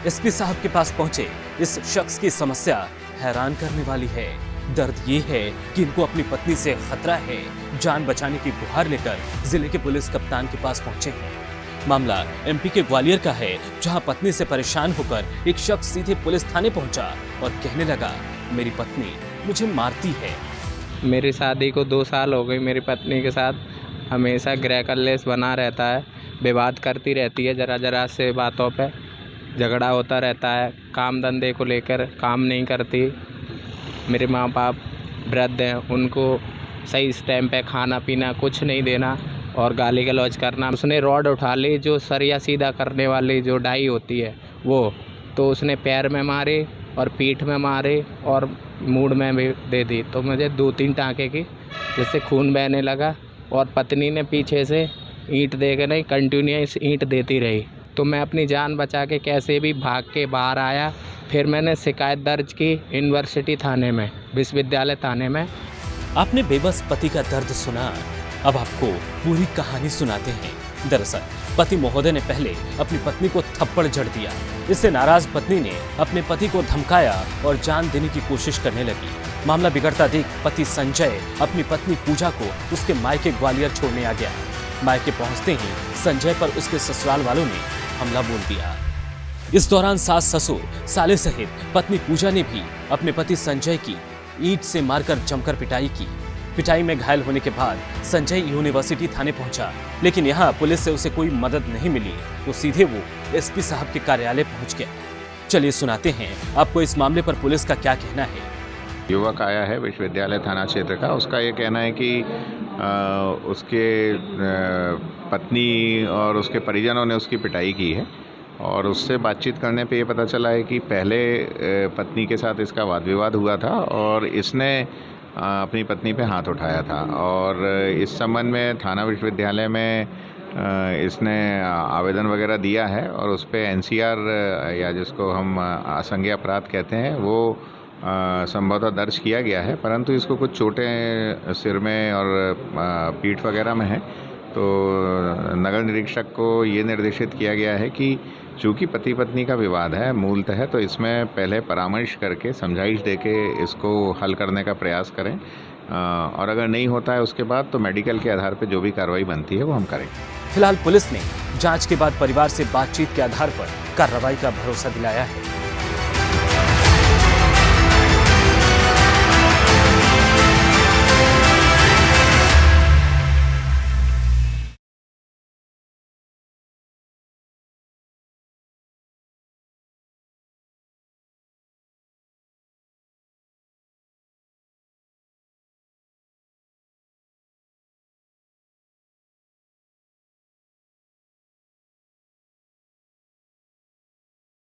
SP साहब के पास पहुंचे इस शख्स की समस्या हैरान करने वाली है। दर्द ये है कि इनको अपनी पत्नी से खतरा है। जान बचाने की गुहार लेकर जिले के पुलिस कप्तान के पास पहुंचे हैं। मामला एमपी के ग्वालियर का है, जहां पत्नी से परेशान होकर एक शख्स सीधे पुलिस थाने पहुंचा और कहने लगा, मेरी पत्नी मुझे मारती है। मेरी शादी को 2 साल हो गए। मेरी पत्नी के साथ हमेशा गृह कलेश बना रहता है, विवाद करती रहती है, जरा से बातों पे झगड़ा होता रहता है। काम धंधे को लेकर काम नहीं करती। मेरे माँ बाप वृद्ध हैं, उनको सही टाइम पे खाना पीना कुछ नहीं देना और गाली गलौज करना। उसने रॉड उठा ली, जो सरिया सीधा करने वाली जो डाई होती है वो, तो उसने पैर में मारे और पीठ में मारे और मूड में भी दे दी। तो मुझे 2-3 टाँके की जिससे खून बहने लगा और पत्नी ने पीछे से ईंट दे के नहीं कंटिन्यूस ईंट देती रही। तो मैं अपनी जान बचा के कैसे भी भाग के बाहर आया। फिर मैंने शिकायत दर्ज की यूनिवर्सिटी थाने में, विश्वविद्यालय थाने में। आपने बेबस पति का दर्द सुना, अब आपको पूरी कहानी सुनाते हैं। दरअसल पति महोदय ने पहले अपनी पत्नी को थप्पड़ जड़ दिया। इससे नाराज पत्नी ने अपने पति को धमकाया और जान देने की कोशिश करने लगी। मामला बिगड़ता देख पति संजय अपनी पत्नी पूजा को उसके मायके ग्वालियर छोड़ने आ गया। मायके पहुंचते ही संजय पर उसके ससुराल वालों ने हमला बोल दिया। इस दौरान सास ससुर साले सहित पत्नी पूजा ने भी अपने पति संजय की ईंट से मारकर जमकर पिटाई की। पिटाई में घायल होने के बाद संजय यूनिवर्सिटी थाने पहुंचा, लेकिन यहाँ पुलिस से उसे कोई मदद नहीं मिली, तो सीधे वो एसपी साहब के कार्यालय पहुंच गया। चलिए सुनाते हैं आपको इस मामले पर पुलिस का क्या कहना है। युवक आया है विश्वविद्यालय थाना क्षेत्र का। उसका ये कहना है कि उसके पत्नी और उसके परिजनों ने उसकी पिटाई की है और उससे बातचीत करने पे ये पता चला है कि पहले पत्नी के साथ इसका वाद विवाद हुआ था और इसने अपनी पत्नी पे हाथ उठाया था और इस संबंध में थाना विश्वविद्यालय में इसने आवेदन वगैरह दिया है और उस पर एनसीआर या जिसको हम असंज्ञेय अपराध कहते हैं वो संभवतः दर्ज किया गया है, परंतु इसको कुछ चोटें सिर में और पीठ वगैरह में है। तो नगर निरीक्षक को ये निर्देशित किया गया है कि चूँकि पति पत्नी का विवाद है मूलतः, तो इसमें पहले परामर्श करके समझाइश देके इसको हल करने का प्रयास करें और अगर नहीं होता है उसके बाद तो मेडिकल के आधार पर जो भी कार्रवाई बनती है वो हम करेंगे। फिलहाल पुलिस ने जांच के बाद परिवार से बातचीत के आधार पर कार्रवाई का भरोसा दिलाया है।